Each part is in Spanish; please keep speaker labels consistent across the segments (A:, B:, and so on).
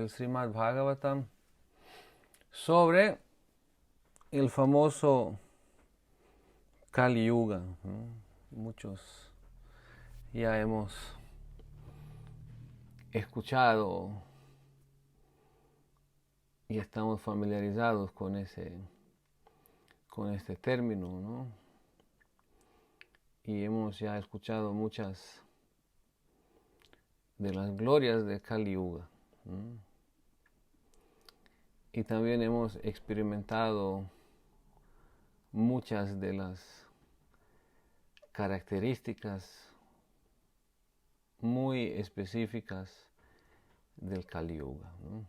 A: del Srimad Bhagavatam sobre el famoso Kali Yuga, ¿no? Muchos ya hemos escuchado y estamos familiarizados con este término, ¿no? Y hemos ya escuchado muchas de las glorias de Kali Yuga, ¿no? Y también hemos experimentado muchas de las características muy específicas del Kali Yuga, ¿no?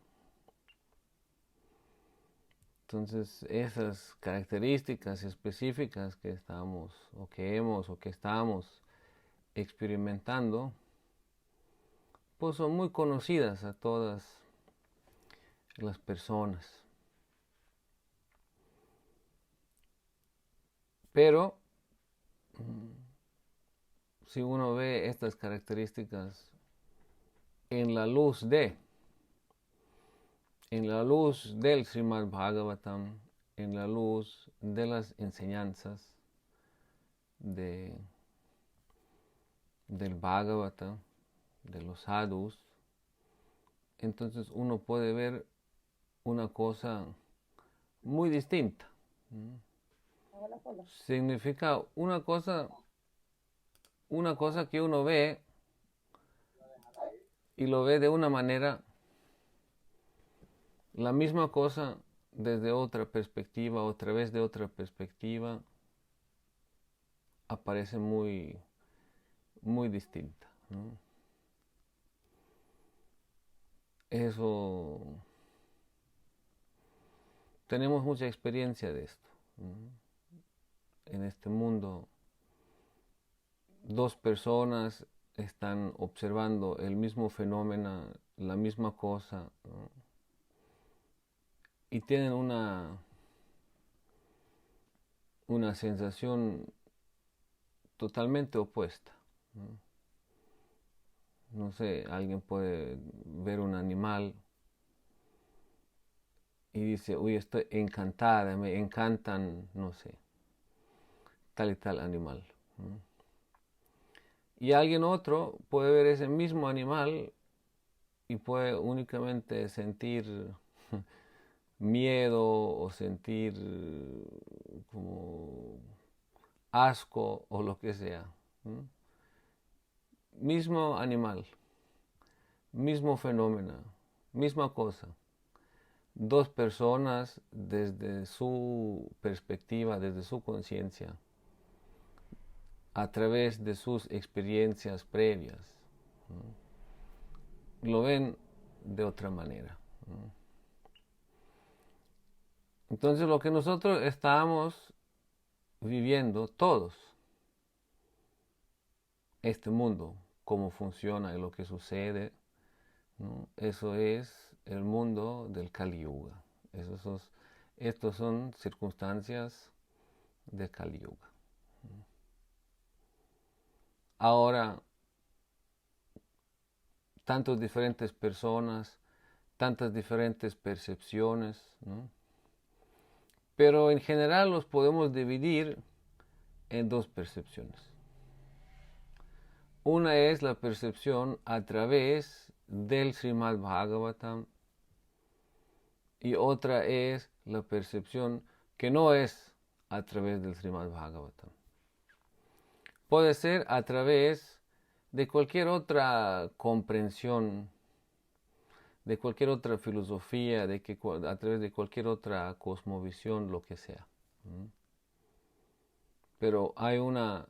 A: Entonces, esas características específicas que estamos, o que hemos, o que estamos experimentando, pues son muy conocidas a todas las personas. Pero, si uno ve estas características en la luz del Srimad Bhagavatam, en la luz de las enseñanzas del Bhagavata, de los sadhus, entonces uno puede ver una cosa muy distinta. Significa una cosa que uno ve y lo ve de una manera, la misma cosa desde otra perspectiva, otra vez de otra perspectiva, aparece muy, muy distinta, ¿no? Eso, tenemos mucha experiencia de esto, ¿no? En este mundo, dos personas están observando el mismo fenómeno, la misma cosa, ¿no? Y tienen una sensación totalmente opuesta, ¿no? No sé, alguien puede ver un animal y dice, uy, estoy encantada, me encantan, no sé, tal y tal animal, ¿no? Y alguien otro puede ver ese mismo animal y puede únicamente sentir miedo o sentir como asco o lo que sea, ¿no? Mismo animal, mismo fenómeno, misma cosa. Dos personas desde su perspectiva, desde su conciencia, a través de sus experiencias previas, ¿no? Lo ven de otra manera, ¿no? Entonces lo que nosotros estamos viviendo todos, este mundo, cómo funciona y lo que sucede, ¿no? Eso es el mundo del Kali Yuga. Estos son circunstancias de Kali Yuga. Ahora, tantas diferentes personas, tantas diferentes percepciones, ¿no? Pero en general los podemos dividir en dos percepciones. Una es la percepción a través del Srimad Bhagavatam y otra es la percepción que no es a través del Srimad Bhagavatam. Puede ser a través de cualquier otra comprensión, de cualquier otra filosofía, a través de cualquier otra cosmovisión, lo que sea. Pero hay una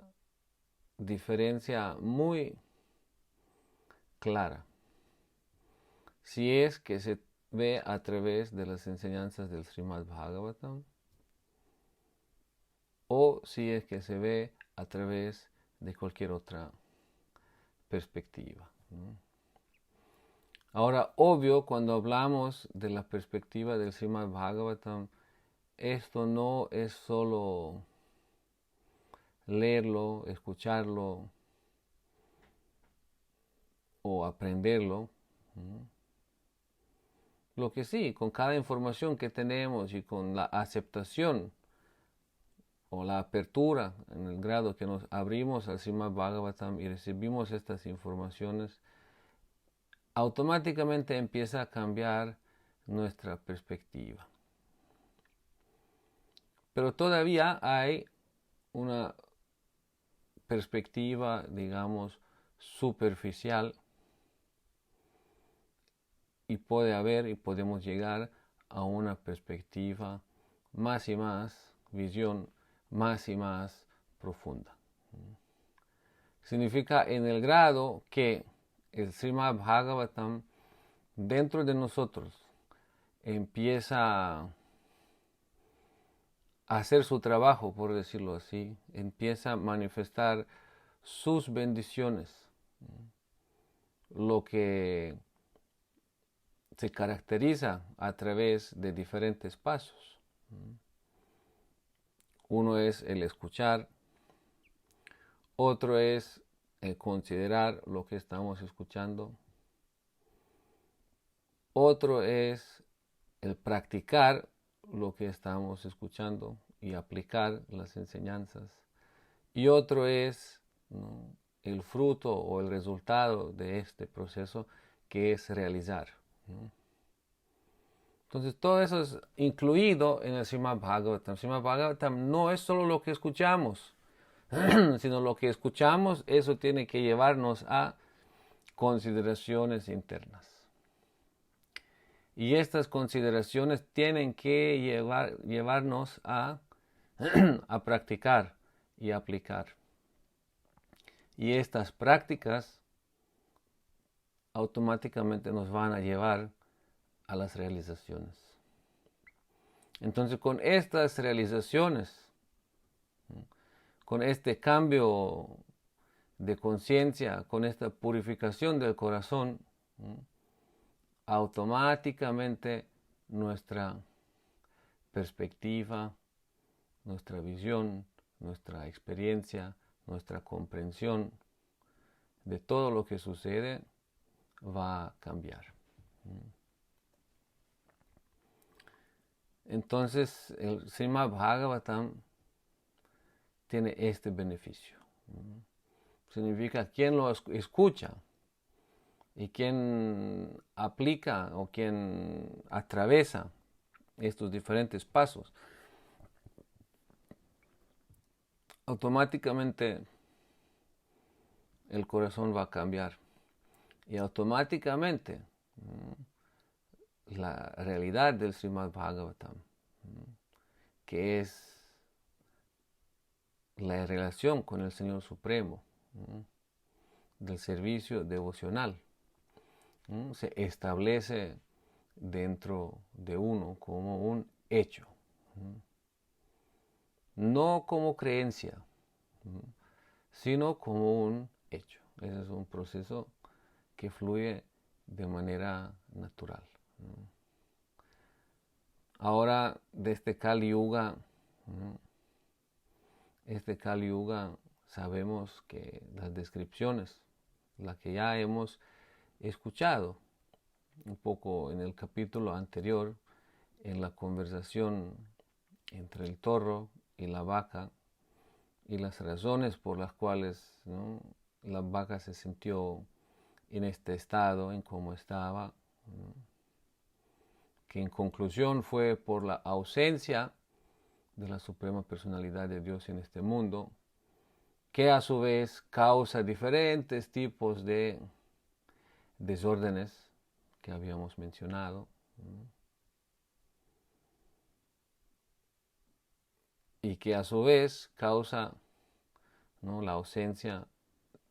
A: diferencia muy clara. Si es que se ve a través de las enseñanzas del Srimad Bhagavatam o si es que se ve a través de cualquier otra perspectiva, ¿no? Ahora, obvio, cuando hablamos de la perspectiva del Srimad Bhagavatam, esto no es solo leerlo, escucharlo o aprenderlo, ¿no? lo que sí, con cada información que tenemos y con la aceptación o la apertura en el grado que nos abrimos al Srimad Bhagavatam y recibimos estas informaciones, automáticamente empieza a cambiar nuestra perspectiva. Pero todavía hay una perspectiva, digamos, superficial, y puede haber y podemos llegar a una perspectiva más y más, visión más y más profunda. Significa en el grado que el Srimad Bhagavatam dentro de nosotros empieza a hacer su trabajo, por decirlo así, empieza a manifestar sus bendiciones, lo que se caracteriza a través de diferentes pasos. Uno es el escuchar, otro es el considerar lo que estamos escuchando, otro es el practicar lo que estamos escuchando y aplicar las enseñanzas, y otro es, ¿no?, el fruto o el resultado de este proceso, que es realizar, ¿no? Entonces todo eso es incluido en el Srimad Bhagavatam. El Srimad Bhagavatam no es solo lo que escuchamos, sino lo que escuchamos, eso tiene que llevarnos a consideraciones internas. Y estas consideraciones tienen que llevarnos a practicar y aplicar. Y estas prácticas automáticamente nos van a llevar a las realizaciones. Entonces, con estas realizaciones, con este cambio de conciencia, con esta purificación del corazón, automáticamente nuestra perspectiva, nuestra visión, nuestra experiencia, nuestra comprensión de todo lo que sucede va a cambiar. Entonces, el Srimad Bhagavatam tiene este beneficio. Significa quien lo escucha y quien aplica o quien atraviesa estos diferentes pasos, automáticamente el corazón va a cambiar y automáticamente la realidad del Srimad Bhagavatam, que es la relación con el Señor Supremo, del servicio devocional, se establece dentro de uno como un hecho, no como creencia, sino como un hecho. Ese es un proceso que fluye de manera natural. Ahora, de este Kali Yuga, sabemos que las descripciones, las que ya hemos escuchado un poco en el capítulo anterior, en la conversación entre el toro y la vaca, y las razones por las cuales, ¿no?, la vaca se sintió en este estado, en cómo estaba, ¿no?, que en conclusión fue por la ausencia de la Suprema Personalidad de Dios en este mundo, que a su vez causa diferentes tipos de desórdenes que habíamos mencionado, ¿no?, y que a su vez causa, ¿no?, la ausencia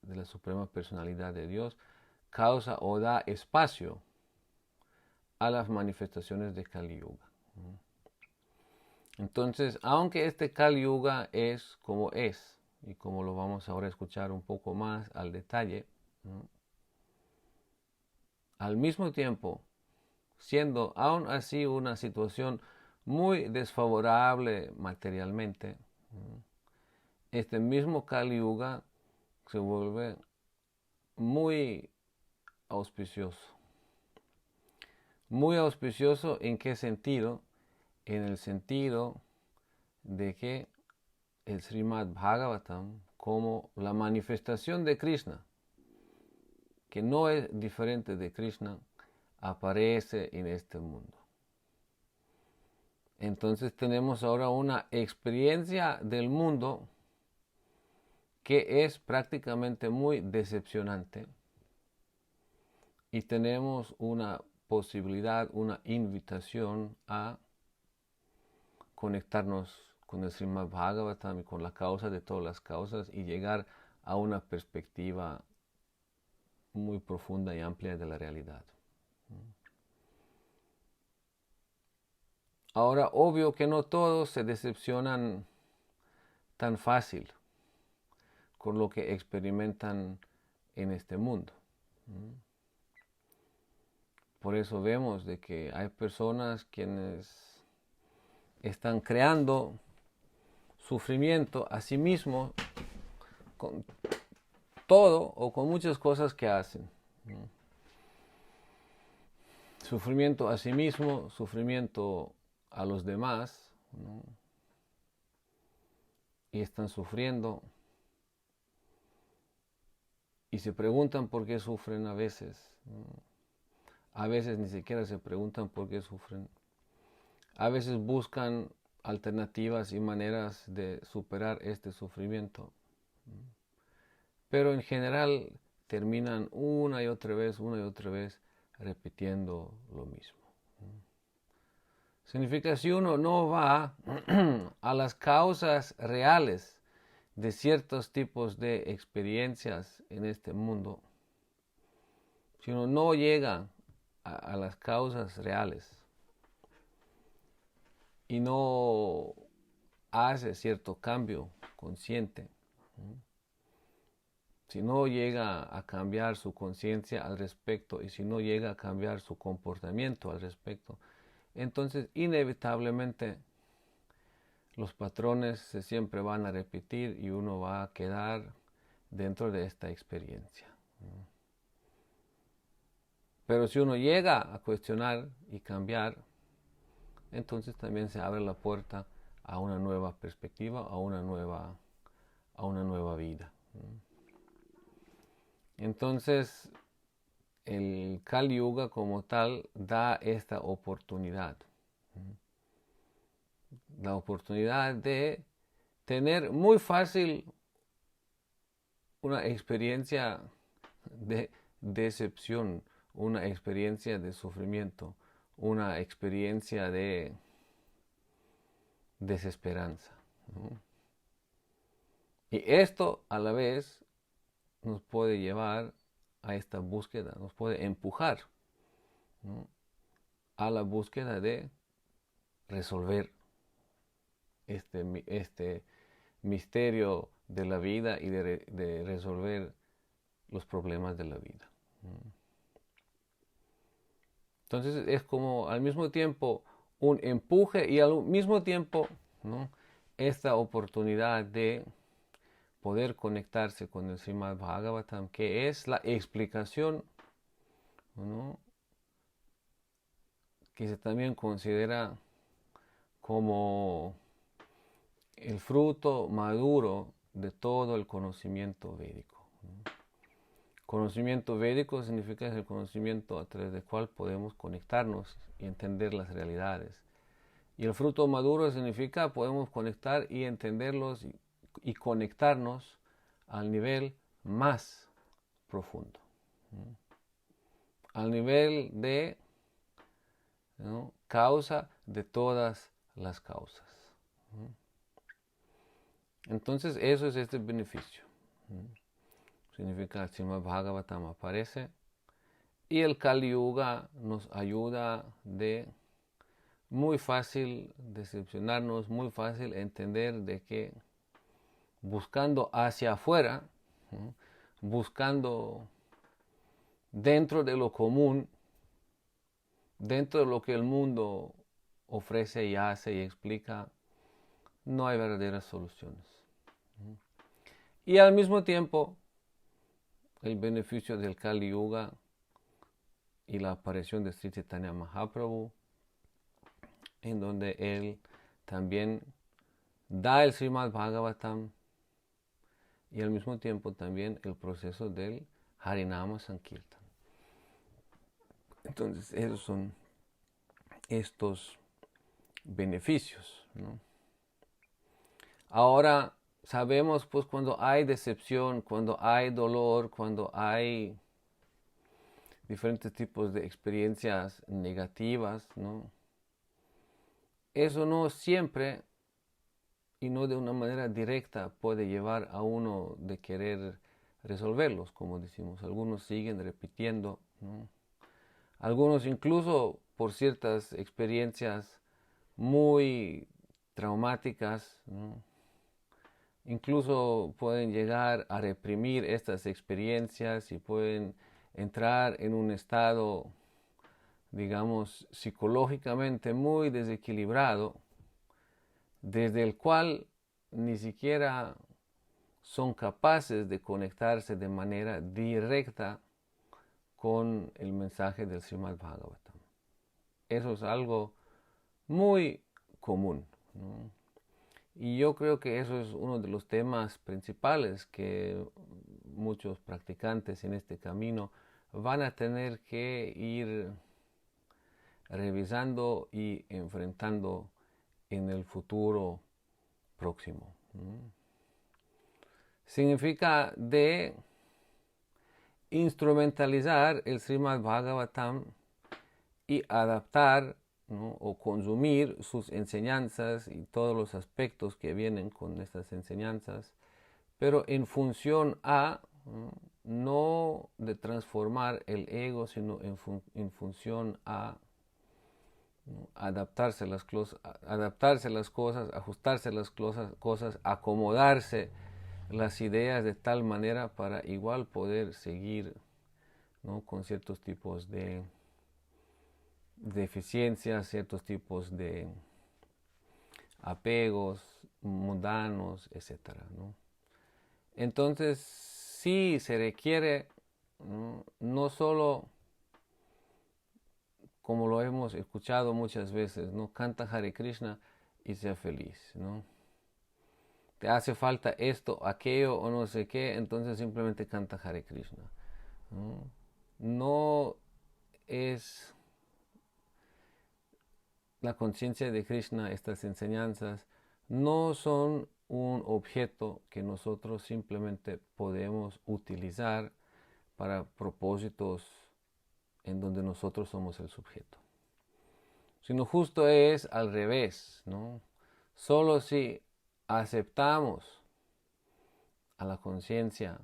A: de la Suprema Personalidad de Dios, causa o da espacio a las manifestaciones de Kali Yuga. Entonces, aunque este Kali Yuga es como es, y como lo vamos ahora a escuchar un poco más al detalle, ¿no?, al mismo tiempo, siendo aún así una situación muy desfavorable materialmente, ¿no?, este mismo Kali Yuga se vuelve muy auspicioso, Muy auspicioso, ¿en qué sentido? En el sentido de que el Srimad Bhagavatam, como la manifestación de Krishna, que no es diferente de Krishna, aparece en este mundo. Entonces tenemos ahora una experiencia del mundo que es prácticamente muy decepcionante y tenemos una posibilidad, una invitación a conectarnos con el Srimad Bhagavatam y con la causa de todas las causas y llegar a una perspectiva muy profunda y amplia de la realidad. Ahora, obvio que no todos se decepcionan tan fácil con lo que experimentan en este mundo. Por eso vemos de que hay personas quienes están creando sufrimiento a sí mismos con todo o con muchas cosas que hacen. Sufrimiento a sí mismo, sufrimiento a los demás, ¿no? Y están sufriendo y se preguntan por qué sufren a veces, ¿no? A veces ni siquiera se preguntan por qué sufren. A veces buscan alternativas y maneras de superar este sufrimiento. Pero en general terminan una y otra vez repitiendo lo mismo. Significa si uno no va a las causas reales de ciertos tipos de experiencias en este mundo, si uno no llega a las causas reales y no hace cierto cambio consciente, si no llega a cambiar su conciencia al respecto y si no llega a cambiar su comportamiento al respecto, entonces inevitablemente los patrones se siempre van a repetir y uno va a quedar dentro de esta experiencia. Pero si uno llega a cuestionar y cambiar, entonces también se abre la puerta a una nueva perspectiva, a una nueva vida. Entonces, el Kali Yuga como tal da esta oportunidad. La oportunidad de tener muy fácil una experiencia de decepción, una experiencia de sufrimiento, una experiencia de desesperanza, ¿no? Y esto a la vez nos puede llevar a esta búsqueda, nos puede empujar, ¿no?, a la búsqueda de resolver este misterio de la vida y de resolver los problemas de la vida. Entonces es como al mismo tiempo un empuje y al mismo tiempo, ¿no?, esta oportunidad de poder conectarse con el Srimad Bhagavatam, que es la explicación, ¿no?, que se también considera como el fruto maduro de todo el conocimiento védico. Conocimiento védico significa el conocimiento a través del cual podemos conectarnos y entender las realidades. Y el fruto maduro significa podemos conectar y entenderlos y conectarnos al nivel más profundo, al nivel de, ¿no?, causa de todas las causas. Entonces eso es este beneficio. Significa el Srimad Bhagavatam aparece y el Kali Yuga nos ayuda de muy fácil decepcionarnos, muy fácil entender de que buscando hacia afuera, ¿no?, buscando dentro de lo común, dentro de lo que el mundo ofrece y hace y explica, no hay verdaderas soluciones. Y al mismo tiempo, el beneficio del Kali Yuga y la aparición de Sri Chaitanya Mahaprabhu, en donde él también da el Srimad Bhagavatam y al mismo tiempo también el proceso del Harinama Sankirtan. Entonces, esos son estos beneficios, ¿no? Ahora, sabemos pues cuando hay decepción, cuando hay dolor, cuando hay diferentes tipos de experiencias negativas, ¿no? Eso no siempre y no de una manera directa puede llevar a uno de querer resolverlos, como decimos. Algunos siguen repitiendo, ¿no? Algunos incluso por ciertas experiencias muy traumáticas, ¿no? Incluso pueden llegar a reprimir estas experiencias y pueden entrar en un estado, digamos, psicológicamente muy desequilibrado, desde el cual ni siquiera son capaces de conectarse de manera directa con el mensaje del Srimad Bhagavatam. Eso es algo muy común, ¿no? Y yo creo que eso es uno de los temas principales que muchos practicantes en este camino van a tener que ir revisando y enfrentando en el futuro próximo, ¿no? Significa de instrumentalizar el Srimad Bhagavatam y adaptar, ¿no? O consumir sus enseñanzas y todos los aspectos que vienen con estas enseñanzas, pero en función a, no de transformar el ego, sino en función a, ¿no? Adaptarse las cosas, ajustarse las cosas, acomodarse las ideas de tal manera para igual poder seguir, ¿no? Con ciertos tipos de deficiencias, ciertos tipos de apegos mundanos, etc., ¿no? Entonces, sí se requiere, ¿no? No solo, como lo hemos escuchado muchas veces, ¿no? Canta Hare Krishna y sea feliz, ¿no? Te hace falta esto, aquello o no sé qué, entonces simplemente canta Hare Krishna, ¿no? No es la conciencia de Krishna, estas enseñanzas, no son un objeto que nosotros simplemente podemos utilizar para propósitos en donde nosotros somos el sujeto, sino justo es al revés, ¿no? Solo si aceptamos a la conciencia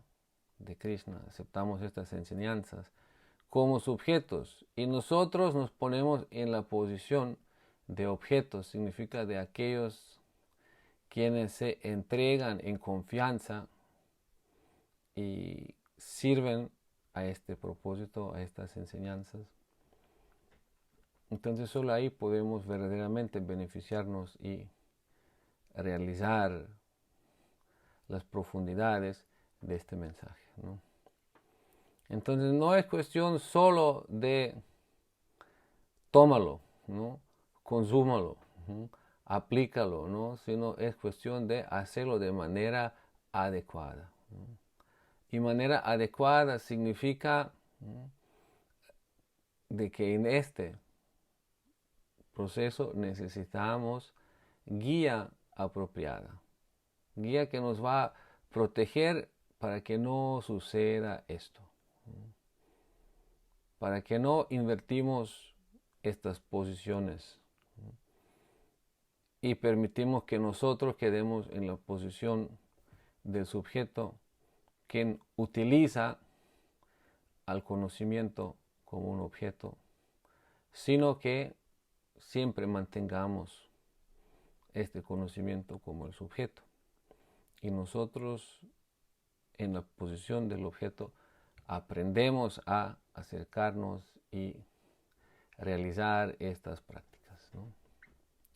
A: de Krishna, aceptamos estas enseñanzas como sujetos y nosotros nos ponemos en la posición de objetos, significa de aquellos quienes se entregan en confianza y sirven a este propósito, a estas enseñanzas. Entonces solo ahí podemos verdaderamente beneficiarnos y realizar las profundidades de este mensaje, ¿no? Entonces no es cuestión solo de tómalo, ¿no? Consúmalo, ¿no? Aplícalo, ¿no? Sino es cuestión de hacerlo de manera adecuada, ¿no? Y manera adecuada significa, ¿no? De que en este proceso necesitamos guía apropiada, guía que nos va a proteger para que no suceda esto, ¿no? Para que no invertimos estas posiciones, ¿no? Y permitimos que nosotros quedemos en la posición del sujeto quien utiliza al conocimiento como un objeto, sino que siempre mantengamos este conocimiento como el sujeto y nosotros en la posición del objeto aprendemos a acercarnos y realizar estas prácticas, ¿no?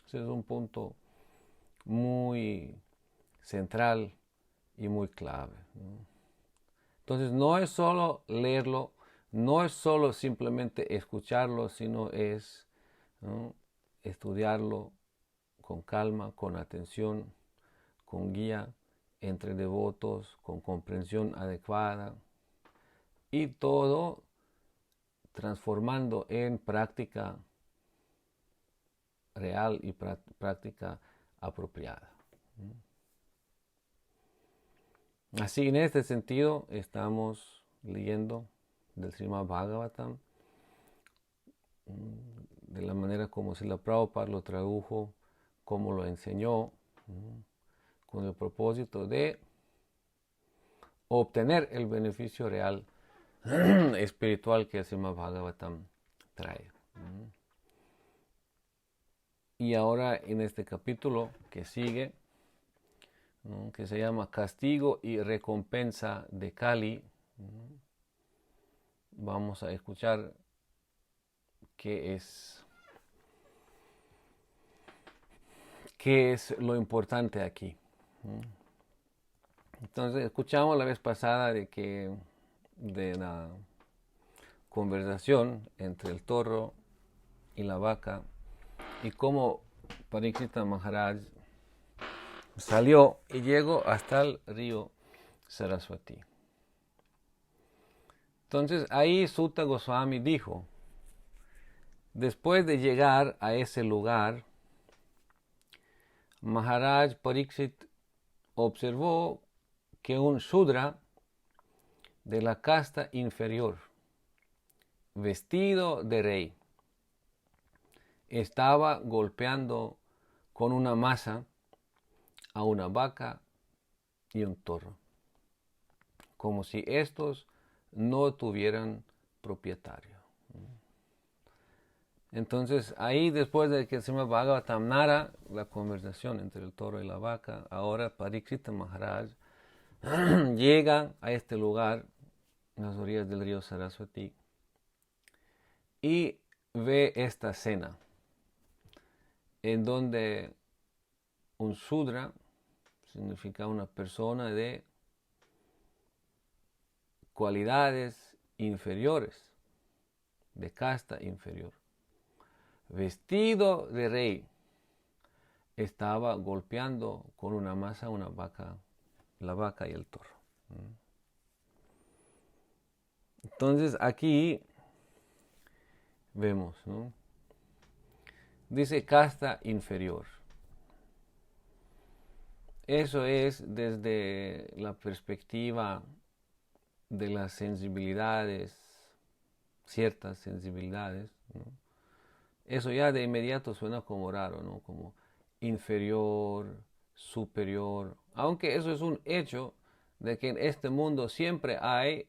A: Ese es un punto muy central y muy clave, ¿no? Entonces no es solo leerlo, no es solo simplemente escucharlo, sino es, ¿no?, estudiarlo con calma, con atención, con guía entre devotos, con comprensión adecuada, y todo transformando en práctica real y práctica apropiada. Así, en este sentido, estamos leyendo del Srimad Bhagavatam de la manera como Srila Prabhupada lo tradujo, como lo enseñó, con el propósito de obtener el beneficio real espiritual que el Srimad Bhagavatam trae. Y ahora en este capítulo que sigue, ¿no?, que se llama Castigo y Recompensa de Kali, vamos a escuchar qué es lo importante aquí. Entonces, escuchamos la vez pasada de la conversación entre el toro y la vaca, y cómo Parikshita Maharaj salió y llegó hasta el río Saraswati. Entonces ahí Sutta Goswami dijo, después de llegar a ese lugar, Maharaj Parikshit observó que un Shudra de la casta inferior, vestido de rey, estaba golpeando con una masa a una vaca y un toro, como si estos no tuvieran propietario. Entonces, ahí después de que se me Bhagavatam narra la conversación entre el toro y la vaca, ahora Parikshita Maharaj llega a este lugar, en las orillas del río Saraswati, y ve esta escena, en donde un Shudra significa una persona de cualidades inferiores, de casta inferior, vestido de rey, estaba golpeando con una masa una vaca, la vaca y el toro. Entonces aquí vemos, ¿no?, dice casta inferior. Eso es desde la perspectiva de las sensibilidades, ciertas sensibilidades, ¿no? Eso ya de inmediato suena como raro, ¿no?, como inferior, superior, aunque eso es un hecho de que en este mundo siempre hay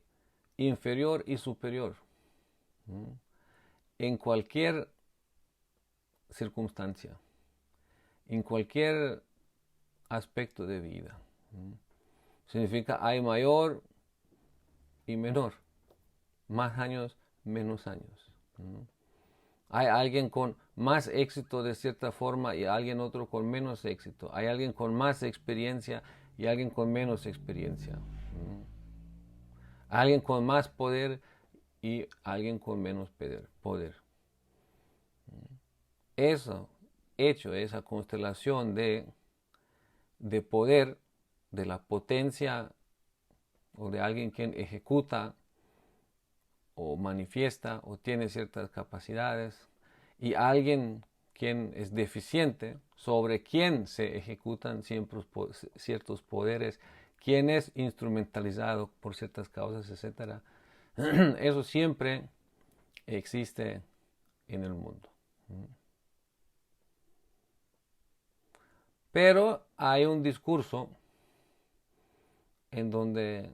A: inferior y superior, ¿no?, en cualquier circunstancia, en cualquier aspecto de vida. Significa hay mayor y menor, más años, menos años. Hay alguien con más éxito de cierta forma y alguien otro con menos éxito. Hay alguien con más experiencia y alguien con menos experiencia. Alguien con más poder y alguien con menos poder. Eso, hecho, esa constelación de poder, de la potencia o de alguien quien ejecuta o manifiesta o tiene ciertas capacidades, y alguien quien es deficiente, sobre quien se ejecutan siempre ciertos poderes, quien es instrumentalizado por ciertas causas, etc. Eso siempre existe en el mundo. Pero hay un discurso en donde,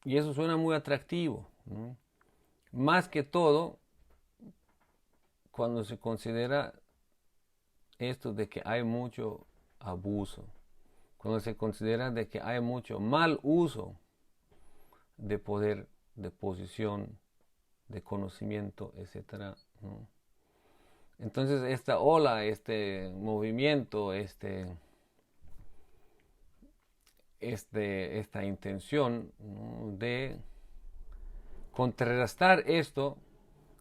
A: y eso suena muy atractivo, ¿no?, más que todo cuando se considera esto de que hay mucho abuso, cuando se considera de que hay mucho mal uso de poder, de posición, de conocimiento, etc., ¿no? Entonces esta ola, este movimiento, esta intención, ¿no?, de contrarrestar esto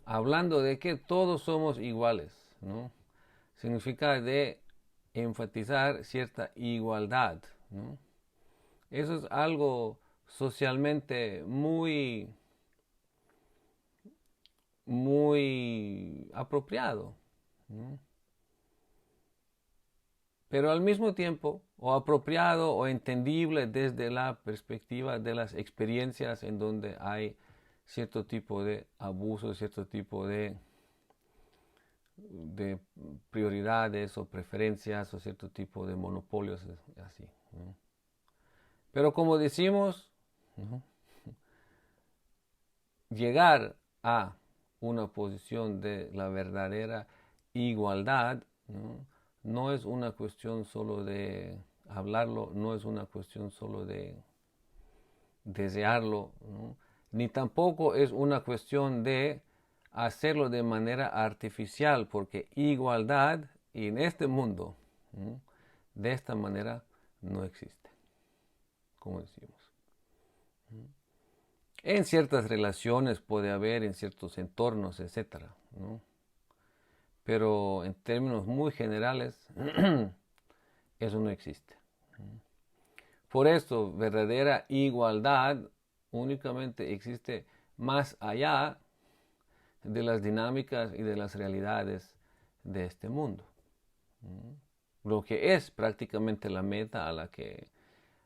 A: hablando de que todos somos iguales, ¿no? Significa de enfatizar cierta igualdad, ¿no? Eso es algo socialmente muy apropiado, ¿no? Pero al mismo tiempo, o apropiado o entendible desde la perspectiva de las experiencias en donde hay cierto tipo de abuso, cierto tipo de prioridades o preferencias o cierto tipo de monopolios, así, ¿no? Pero como decimos, ¿no?, llegar a una posición de la verdadera igualdad, ¿no?, no es una cuestión solo de hablarlo, no es una cuestión solo de desearlo, ¿no?, ni tampoco es una cuestión de hacerlo de manera artificial, porque igualdad en este mundo, ¿no?, de esta manera no existe, como decimos. En ciertas relaciones puede haber, en ciertos entornos, etcétera, ¿no? Pero en términos muy generales, eso no existe. Por esto, verdadera igualdad únicamente existe más allá de las dinámicas y de las realidades de este mundo. Lo que es prácticamente la meta a la que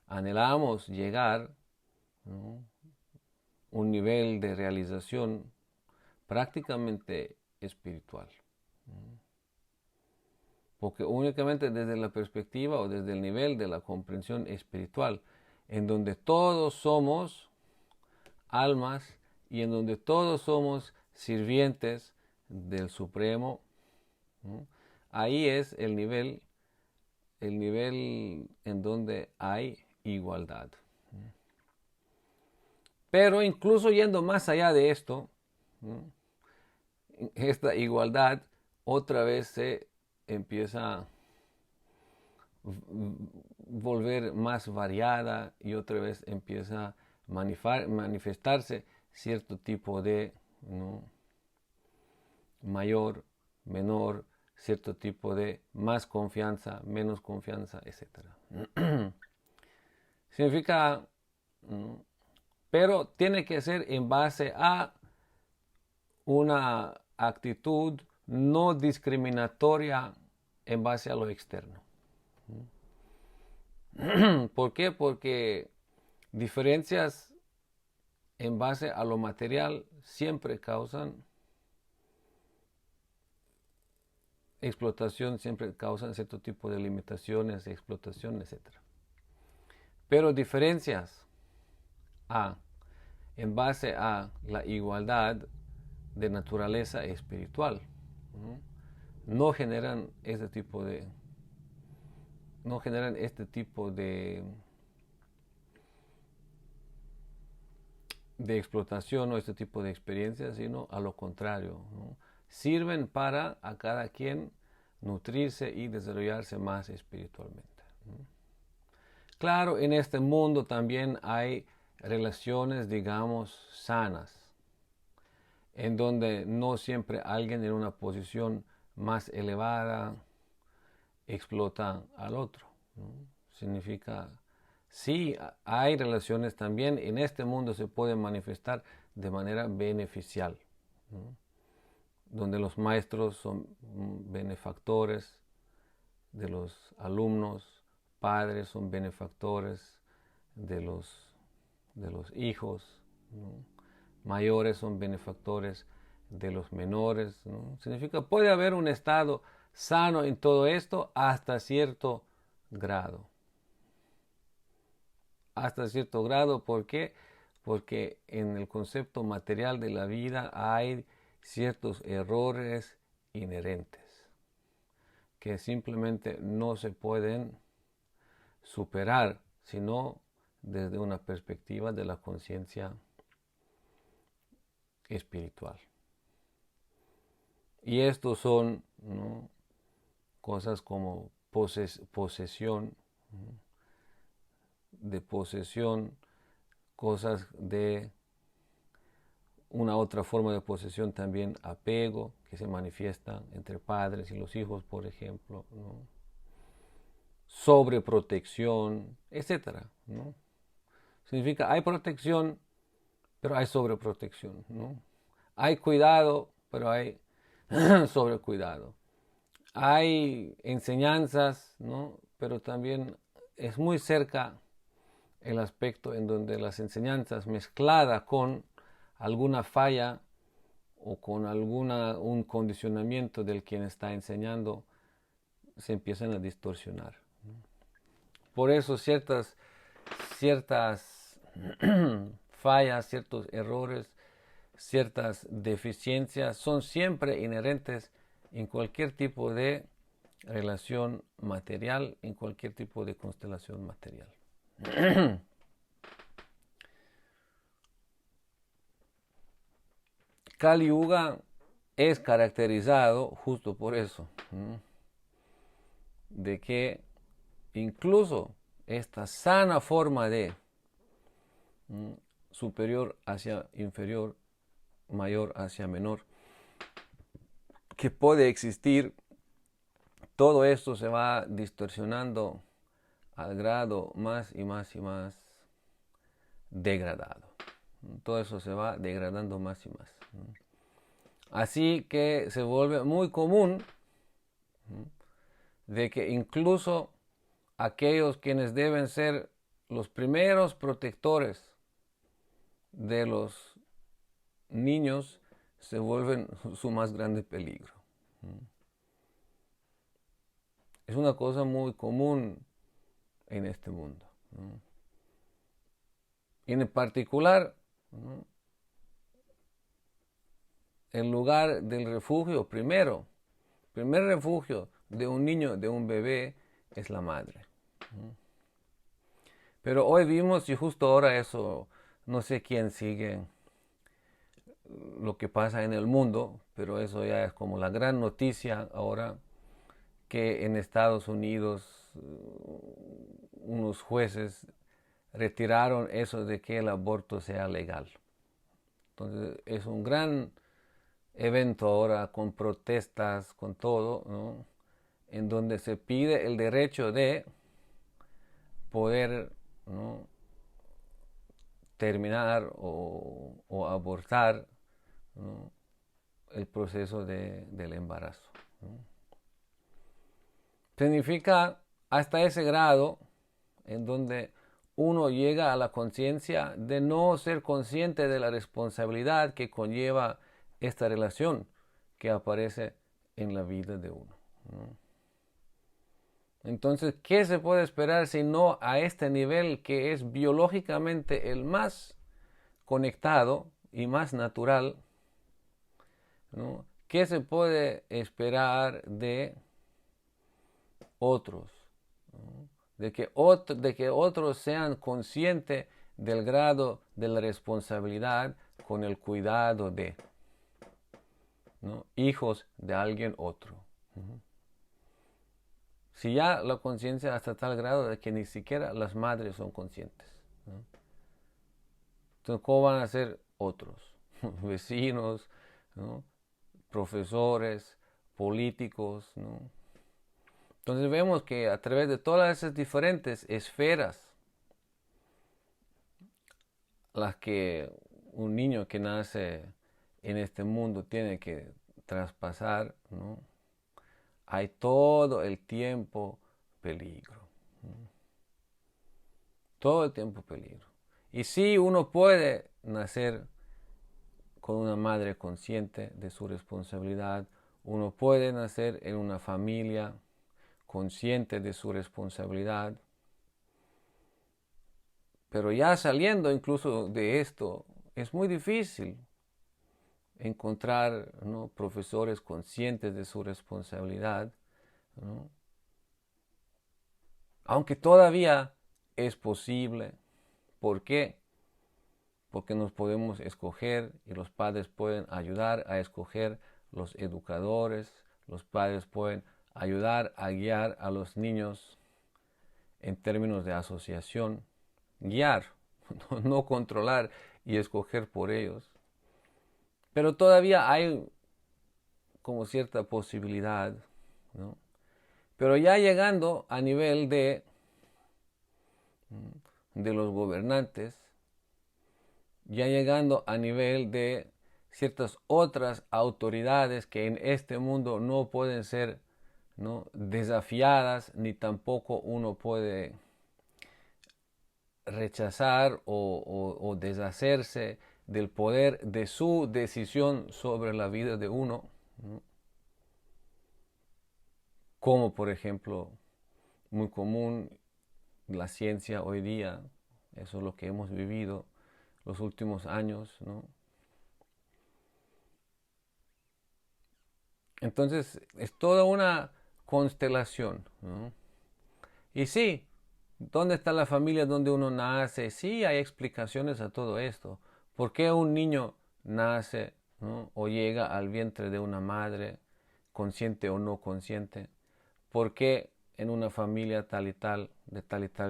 A: anhelamos llegar, ¿no?, un nivel de realización prácticamente espiritual. Porque únicamente desde la perspectiva o desde el nivel de la comprensión espiritual, en donde todos somos almas y en donde todos somos sirvientes del Supremo, ¿no?, ahí es el nivel en donde hay igualdad. Pero incluso yendo más allá de esto, ¿no?, esta igualdad otra vez se empieza a volver más variada y otra vez empieza a manifestarse cierto tipo de, ¿no?, mayor, menor, cierto tipo de más confianza, menos confianza, etc. Significa, ¿no?, pero tiene que ser en base a una actitud no discriminatoria en base a lo externo. ¿Por qué? Porque diferencias en base a lo material siempre causan explotación, siempre causan cierto tipo de limitaciones, explotación, etc. Pero diferencias en base a la igualdad de naturaleza espiritual, ¿no?, no generan este tipo de explotación o este tipo de experiencias, sino a lo contrario, ¿no?, sirven para a cada quien nutrirse y desarrollarse más espiritualmente, ¿no? Claro, en este mundo también hay relaciones, digamos, sanas, en donde no siempre alguien en una posición más elevada explota al otro, ¿no? Significa, sí, hay relaciones también, en este mundo se pueden manifestar de manera beneficial, ¿no?, donde los maestros son benefactores de los alumnos, padres son benefactores de los hijos, ¿no?, mayores son benefactores de los menores, ¿no? Significa, puede haber un estado sano en todo esto hasta cierto grado. Hasta cierto grado, ¿por qué? Porque en el concepto material de la vida hay ciertos errores inherentes que simplemente no se pueden superar, sino desde una perspectiva de la conciencia espiritual. Y estos son, ¿no?, cosas como posesión, ¿no?, de posesión, cosas de Una otra forma de posesión también, apego, que se manifiesta entre padres y los hijos, por ejemplo, ¿no? Sobreprotección, etcétera, ¿no? Significa, hay protección, pero hay sobreprotección, ¿no? Hay cuidado, pero hay sobrecuidado. Hay enseñanzas, ¿no? Pero también es muy cerca el aspecto en donde las enseñanzas mezcladas con alguna falla o con un condicionamiento del quien está enseñando se empiezan a distorsionar. Por eso ciertas fallas, ciertos errores, ciertas deficiencias son siempre inherentes en cualquier tipo de relación material, en cualquier tipo de constelación material. Kali Yuga es caracterizado justo por eso, ¿no? De que incluso esta sana forma de superior hacia inferior, mayor hacia menor, que puede existir, todo esto se va distorsionando al grado más y más y más degradado. Todo eso se va degradando más y más. Así que se vuelve muy común de que incluso aquellos quienes deben ser los primeros protectores de los niños se vuelven su más grande peligro. Es una cosa muy común en este mundo. Y en particular, el lugar del refugio, primer refugio de un niño, de un bebé, es la madre. Pero hoy vimos, y justo ahora eso, no sé quién sigue lo que pasa en el mundo, pero eso ya es como la gran noticia ahora, que en Estados Unidos unos jueces retiraron eso de que el aborto sea legal. Entonces es un gran evento ahora con protestas, con todo, ¿no? En donde se pide el derecho de poder, ¿no?, terminar o abortar, ¿no?, el proceso del embarazo, ¿no? Significa hasta ese grado en donde uno llega a la conciencia de no ser consciente de la responsabilidad que conlleva esta relación que aparece en la vida de uno, ¿no? Entonces, ¿qué se puede esperar si no a este nivel que es biológicamente el más conectado y más natural, ¿no? ¿Qué se puede esperar de otros, ¿no? De que otros sean conscientes del grado de la responsabilidad con el cuidado de, ¿no?, hijos de alguien otro. Si ya la conciencia hasta tal grado de que ni siquiera las madres son conscientes, ¿no? Entonces, ¿cómo van a ser otros? Vecinos, ¿no?, profesores, políticos, ¿no? Entonces vemos que a través de todas esas diferentes esferas, las que un niño que nace en este mundo tiene que traspasar, ¿no?, hay todo el tiempo peligro. Todo el tiempo peligro. Y sí, uno puede nacer con una madre consciente de su responsabilidad. Uno puede nacer en una familia consciente de su responsabilidad. Pero ya saliendo incluso de esto, es muy difícil encontrar, ¿no?, profesores conscientes de su responsabilidad, ¿no?, aunque todavía es posible. ¿Por qué? Porque nos podemos escoger y los padres pueden ayudar a escoger los educadores, los padres pueden ayudar a guiar a los niños en términos de asociación, guiar, no controlar y escoger por ellos. Pero todavía hay como cierta posibilidad, ¿no? Pero ya llegando a nivel de los gobernantes, ya llegando a nivel de ciertas otras autoridades que en este mundo no pueden ser, ¿no?, desafiadas, ni tampoco uno puede rechazar o deshacerse del poder de su decisión sobre la vida de uno, ¿no? Como por ejemplo, muy común, la ciencia hoy día, eso es lo que hemos vivido los últimos años, ¿no? Entonces, es toda una constelación, ¿no? Y sí, ¿dónde está la familia donde uno nace? Sí, hay explicaciones a todo esto. ¿Por qué un niño nace, ¿no?, o llega al vientre de una madre, consciente o no consciente? ¿Por qué en una familia tal y tal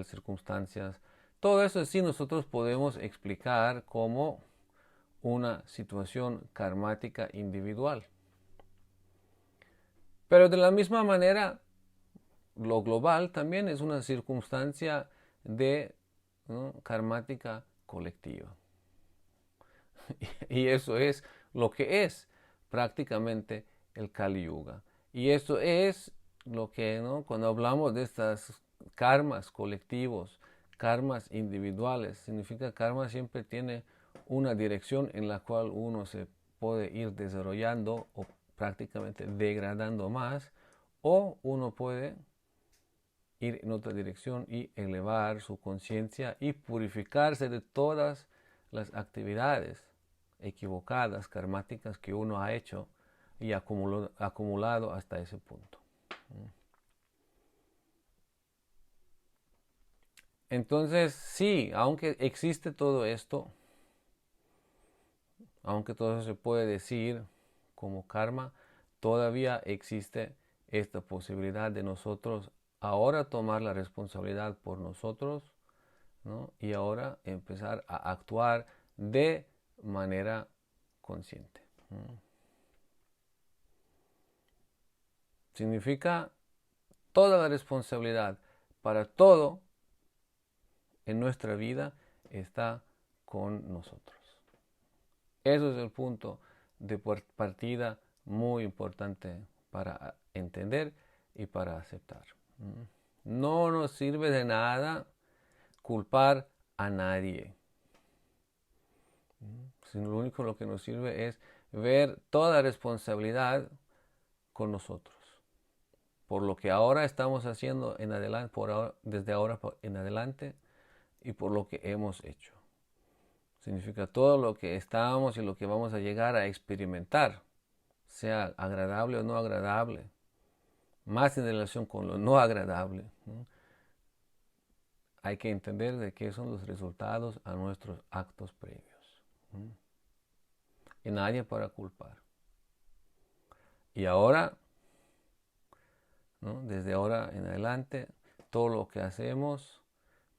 A: circunstancias? Todo eso sí nosotros podemos explicar como una situación karmática individual. Pero de la misma manera, lo global también es una circunstancia de, ¿no?, karmática colectiva. Y eso es lo que es prácticamente el Kali Yuga. Y eso es lo que, ¿no?, cuando hablamos de estas karmas colectivos, karmas individuales, significa karma siempre tiene una dirección en la cual uno se puede ir desarrollando o prácticamente degradando más, o uno puede ir en otra dirección y elevar su conciencia y purificarse de todas las actividades equivocadas, karmáticas que uno ha hecho y acumulado hasta ese punto. Entonces, sí, aunque existe todo esto, aunque todo eso se puede decir como karma, todavía existe esta posibilidad de nosotros ahora tomar la responsabilidad por nosotros, ¿no?, y ahora empezar a actuar de manera consciente. Significa toda la responsabilidad para todo en nuestra vida está con nosotros. Eso es el punto de partida muy importante para entender y para aceptar. No nos sirve de nada culpar a nadie. Sino lo único lo que nos sirve es ver toda responsabilidad con nosotros. Por lo que ahora estamos haciendo en adelante, desde ahora en adelante, y por lo que hemos hecho. Significa todo lo que estamos y lo que vamos a llegar a experimentar, sea agradable o no agradable, más en relación con lo no agradable, ¿no? Hay que entender de qué son los resultados a nuestros actos previos. Y nadie para culpar. Y ahora, ¿no?, desde ahora en adelante, todo lo que hacemos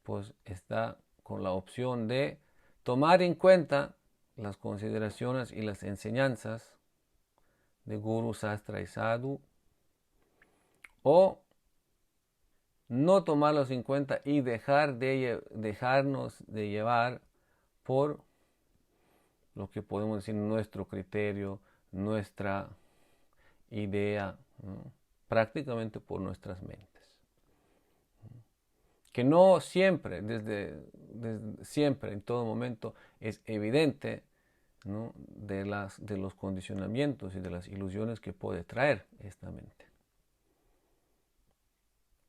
A: pues está con la opción de tomar en cuenta las consideraciones y las enseñanzas de Guru, Sastra y Sadhu, o no tomarlos en cuenta y dejarnos de llevar por lo que podemos decir nuestro criterio, nuestra idea, ¿no?, prácticamente por nuestras mentes. Que no siempre, desde siempre, en todo momento, es evidente, ¿no?, de los condicionamientos y de las ilusiones que puede traer esta mente.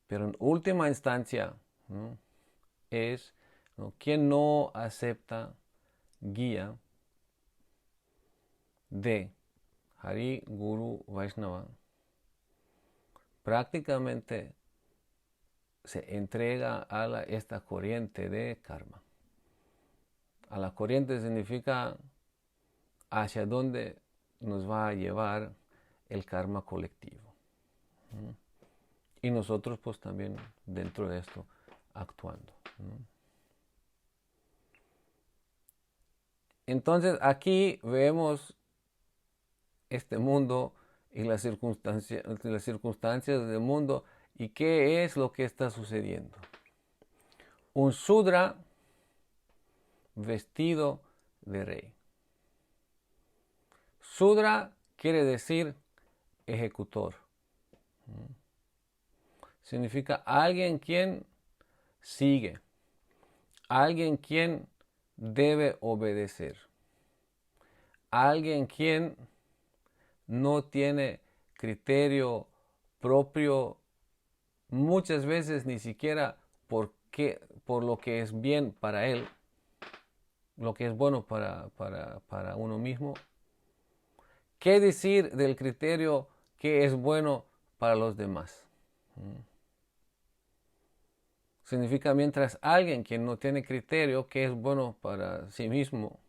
A: Pero en última instancia, ¿no?, es, ¿no?, quien no acepta guía de Hari, Guru, Vaishnava, prácticamente se entrega a esta corriente de karma. A la corriente significa hacia dónde nos va a llevar el karma colectivo. Y nosotros pues también dentro de esto actuando. Entonces aquí vemos este mundo y las circunstancias del mundo y qué es lo que está sucediendo. Un Sudra vestido de rey. Sudra quiere decir ejecutor. Significa alguien quien sigue, alguien quien debe obedecer, alguien quien no tiene criterio propio, muchas veces ni siquiera por lo que es bien para él, lo que es bueno para uno mismo. ¿Qué decir del criterio que es bueno para los demás? Significa mientras alguien que no tiene criterio que es bueno para sí mismo,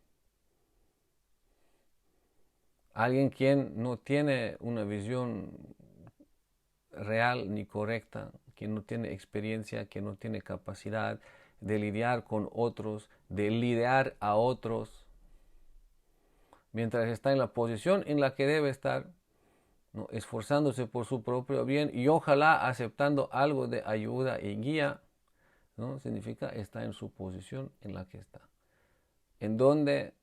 A: alguien quien no tiene una visión real ni correcta, que no tiene experiencia, que no tiene capacidad de lidiar con otros, de lidiar a otros, mientras está en la posición en la que debe estar, ¿no? Esforzándose por su propio bien y ojalá aceptando algo de ayuda y guía, ¿no? Significa está en su posición en la que está, en donde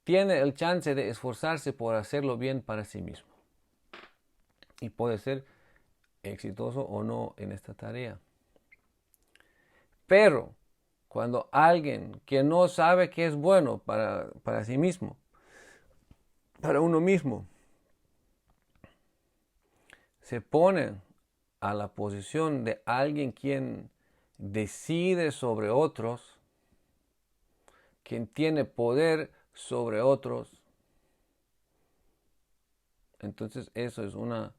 A: tiene el chance de esforzarse por hacerlo bien para sí mismo y puede ser exitoso o no en esta tarea. Pero cuando alguien que no sabe qué es bueno para sí mismo, para uno mismo, se pone a la posición de alguien quien decide sobre otros, quien tiene poder sobre otros, entonces eso es una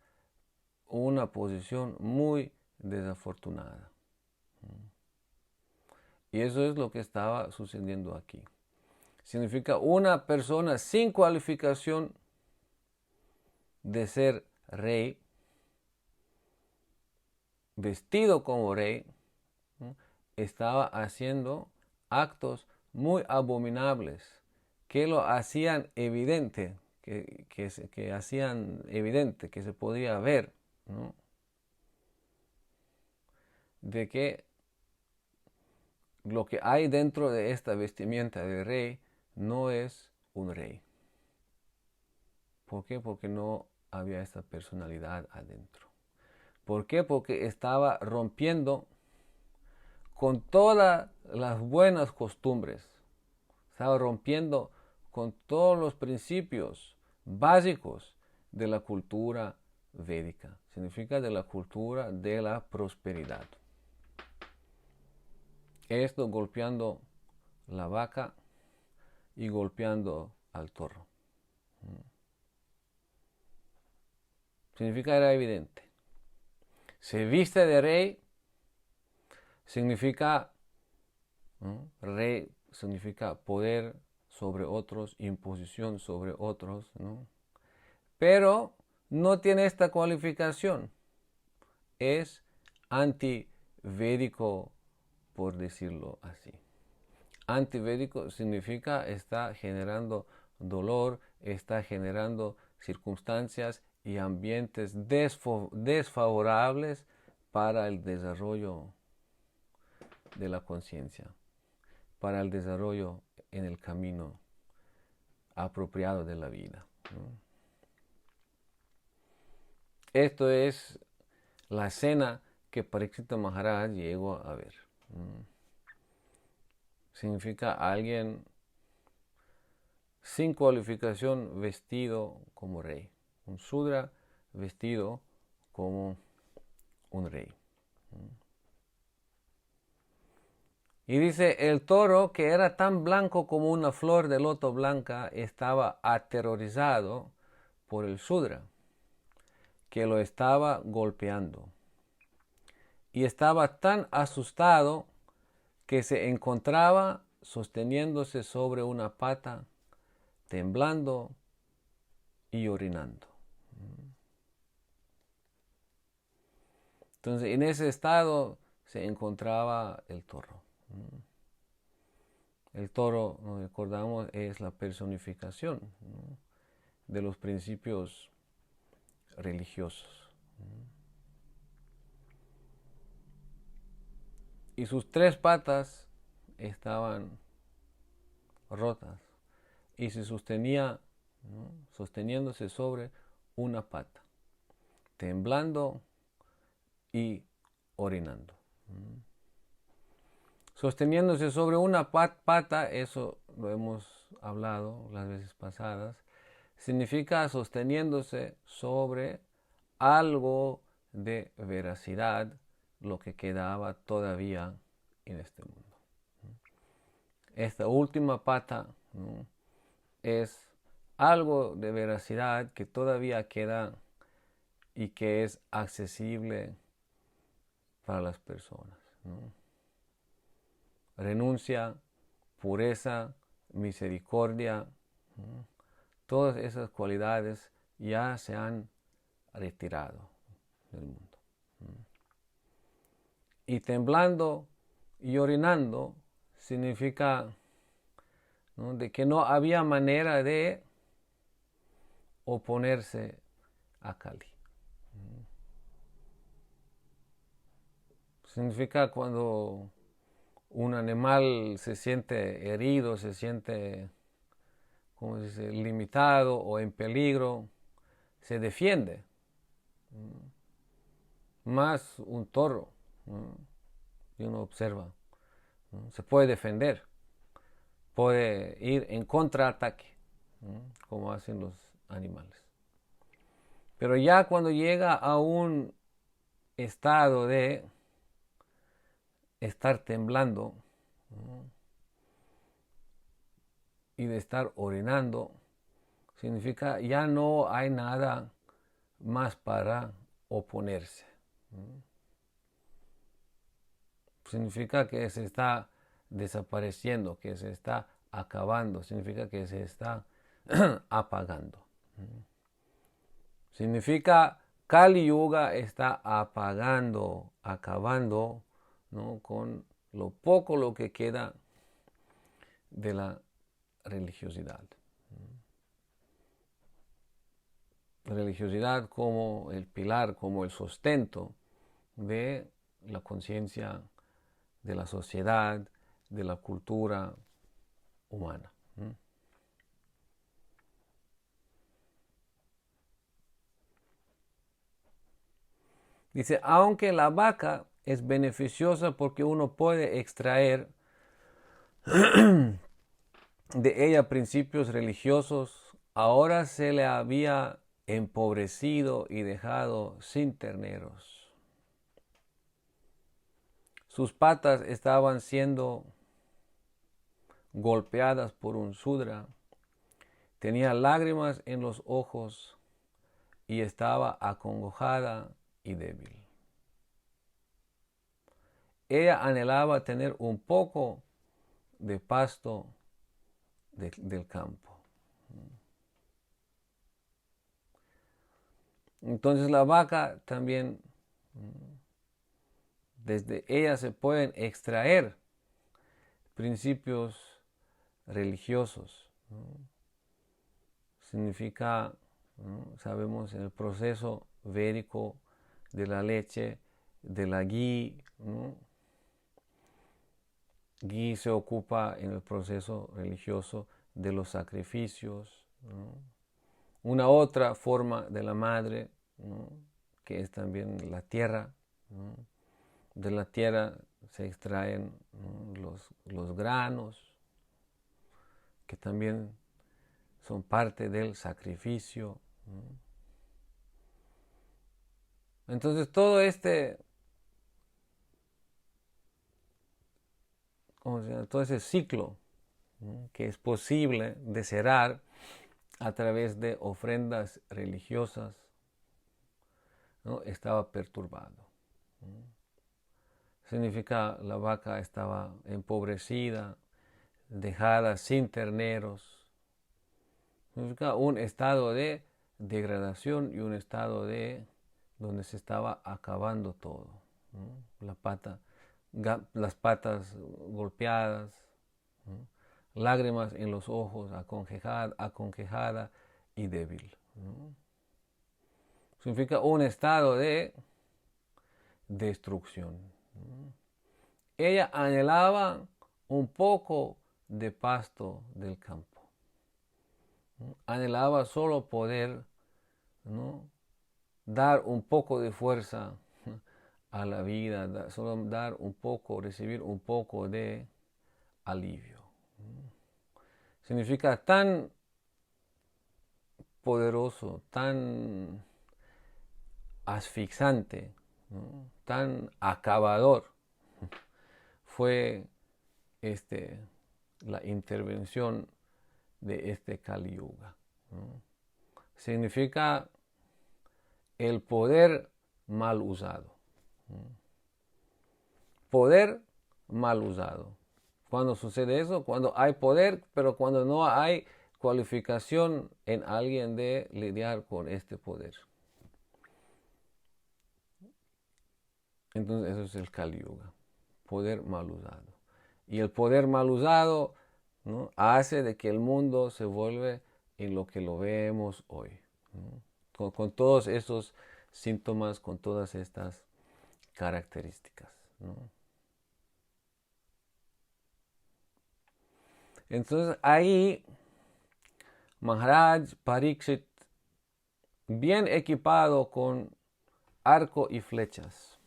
A: posición muy desafortunada. Y eso es lo que estaba sucediendo aquí. Significa una persona sin cualificación de ser rey, vestido como rey, ¿no? Estaba haciendo actos muy abominables que lo hacían evidente, que hacían evidente, que se podía ver, ¿no? De que lo que hay dentro de esta vestimenta de rey no es un rey. ¿Por qué? Porque no había esta personalidad adentro. ¿Por qué? Porque estaba rompiendo con todas las buenas costumbres. Estaba rompiendo con todos los principios básicos de la cultura védica. Significa de la cultura de la prosperidad. Esto golpeando la vaca y golpeando al toro. Significa, era evidente. Se viste de rey, significa, ¿no? Rey significa poder sobre otros, imposición sobre otros, ¿no? Pero no tiene esta cualificación. Es antivédico, por decirlo así. Antivédico significa está generando dolor, está generando circunstancias y ambientes desfavorables para el desarrollo de la conciencia, para el desarrollo en el camino apropiado de la vida, ¿no? Esto es la escena que Parikshita Maharaj llegó a ver. Significa alguien sin cualificación vestido como rey. Un Sudra vestido como un rey. Y dice, el toro, que era tan blanco como una flor de loto blanca, estaba aterrorizado por el Sudra, que lo estaba golpeando. Y estaba tan asustado que se encontraba sosteniéndose sobre una pata, temblando y orinando. Entonces, en ese estado se encontraba el toro. El toro, nos recordamos, es la personificación, ¿no?, de los principios religiosos. Y sus 3 patas estaban rotas y se sostenía, ¿no?, sosteniéndose sobre una pata, temblando y orinando. Sosteniéndose sobre una pata, eso lo hemos hablado las veces pasadas, significa sosteniéndose sobre algo de veracidad, lo que quedaba todavía en este mundo. Esta última pata, ¿no?, es algo de veracidad que todavía queda y que es accesible para las personas, ¿no? Renuncia, pureza, misericordia, ¿no?, todas esas cualidades ya se han retirado del mundo. Y temblando y orinando significa, ¿no?, de que no había manera de oponerse a Kali. Significa cuando un animal se siente herido, se siente, ¿cómo se dice?, limitado o en peligro, se defiende. Más un toro, ¿no?, y uno observa, ¿no?, se puede defender, puede ir en contraataque, ¿no?, como hacen los animales. Pero ya cuando llega a un estado de estar temblando, ¿no?, y de estar orinando, significa ya no hay nada más para oponerse. Significa que se está desapareciendo, que se está acabando, significa que se está apagando. Significa Kali Yuga está apagando, acabando, ¿no?, con lo poco lo que queda de la religiosidad. Religiosidad como el pilar, como el sustento de la conciencia de la sociedad, de la cultura humana. Dice, aunque la vaca es beneficiosa porque uno puede extraer de ella principios religiosos, ahora se le había empobrecido y dejado sin terneros. Sus patas estaban siendo golpeadas por un sudra, tenía lágrimas en los ojos y estaba acongojada y débil. Ella anhelaba tener un poco de pasto del campo. Entonces la vaca también, desde ella se pueden extraer principios religiosos, ¿no? Significa, ¿no?, sabemos, en el proceso védico de la leche, de la ghee, ¿no? Ghee se ocupa en el proceso religioso de los sacrificios, ¿no? Una otra forma de la madre, ¿no?, que es también la tierra, ¿no? De la tierra se extraen, ¿no?, los granos, que también son parte del sacrificio, ¿no? Entonces todo todo ese ciclo, ¿no?, que es posible de cerrar a través de ofrendas religiosas, ¿no?, estaba perturbado, ¿no? Significa la vaca estaba empobrecida, dejada sin terneros. Significa un estado de degradación y un estado de donde se estaba acabando todo, ¿no? Las patas golpeadas, ¿no?, lágrimas en los ojos, acongejada y débil, ¿no? Significa un estado de destrucción, ¿no? Ella anhelaba un poco de pasto del campo, ¿no? Anhelaba solo poder, ¿no?, dar un poco de fuerza a la vida, solo dar un poco, recibir un poco de alivio. Significa tan poderoso, tan asfixiante, ¿no?, tan acabador fue la intervención de este Kali Yuga, ¿no? Significa el poder mal usado, ¿no? Poder mal usado. Cuando sucede eso, cuando hay poder, pero cuando no hay cualificación en alguien de lidiar con este poder. Entonces eso es el Kali Yuga, poder mal usado. Y el poder mal usado, ¿no?, hace de que el mundo se vuelva en lo que lo vemos hoy, ¿no?, con todos estos síntomas, con todas estas características, ¿no? Entonces ahí Maharaj Pariksit, bien equipado con arco y flechas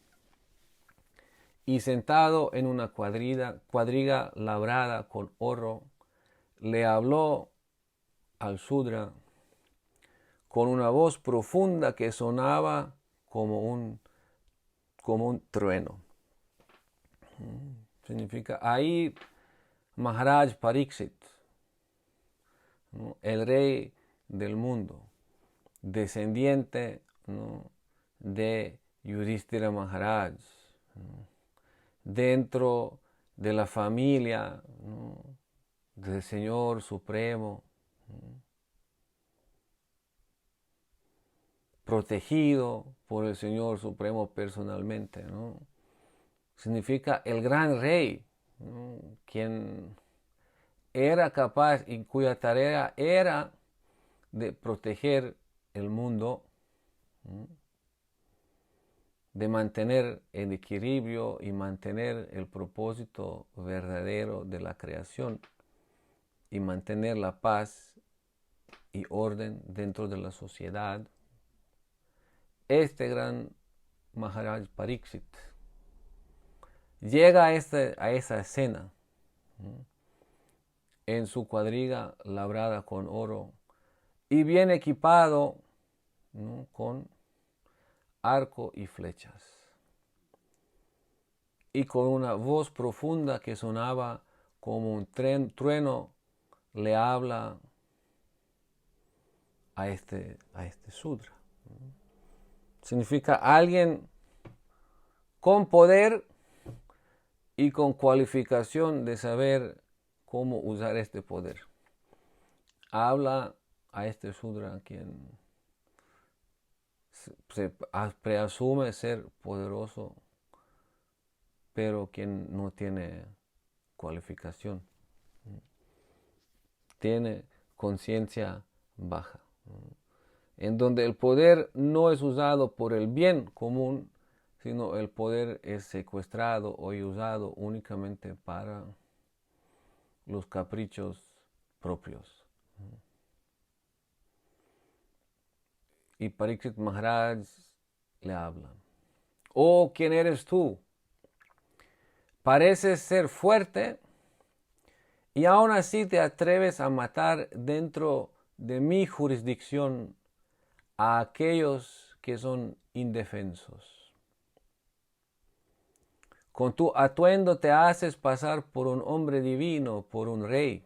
A: y sentado en una cuadriga labrada con oro, le habló al Shudra con una voz profunda que sonaba como un trueno. Significa ahí Maharaj Pariksit, ¿no?, el rey del mundo, descendiente, ¿no?, de Yudhishthira Maharaj, ¿no?, dentro de la familia, ¿no?, del Señor Supremo, ¿no?, protegido por el Señor Supremo personalmente, ¿no? Significa el gran rey, ¿no?, quien era capaz y cuya tarea era de proteger el mundo, ¿no?, de mantener el equilibrio y mantener el propósito verdadero de la creación y mantener la paz y orden dentro de la sociedad. Este gran Maharaj Pariksit llega a esa escena, ¿no?, en su cuadriga labrada con oro y bien equipado, ¿no?, con arco y flechas, y con una voz profunda que sonaba como un trueno, le habla a este Sudra. Significa alguien con poder y con cualificación de saber cómo usar este poder. Habla a este Sudra quien se preasume ser poderoso, pero quien no tiene cualificación, tiene conciencia baja, en donde el poder no es usado por el bien común, sino el poder es secuestrado o usado únicamente para los caprichos propios. Y Pariksit Maharaj le habla: oh, ¿quién eres tú? Pareces ser fuerte y aún así te atreves a matar dentro de mi jurisdicción a aquellos que son indefensos. Con tu atuendo te haces pasar por un hombre divino, por un rey,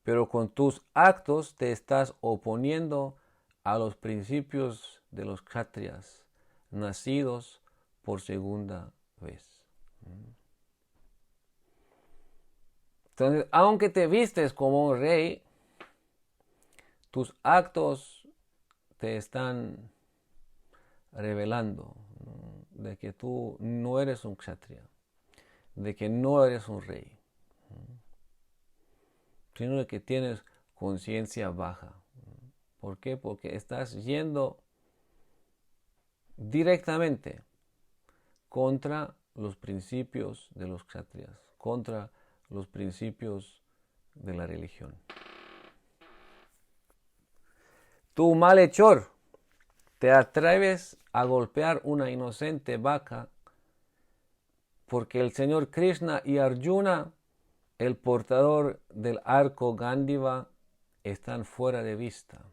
A: pero con tus actos te estás oponiendo a los principios de los kshatriyas, nacidos por segunda vez. Entonces, aunque te vistes como un rey, tus actos te están revelando, ¿no?, de que tú no eres un kshatriya, de que no eres un rey, ¿no?, sino de que tienes conciencia baja, ¿no?, ¿Por qué? Porque estás yendo directamente contra los principios de los kshatriyas, contra los principios de la religión. Tú, malhechor, te atreves a golpear una inocente vaca porque el Señor Krishna y Arjuna, el portador del arco Gándiva, están fuera de vista.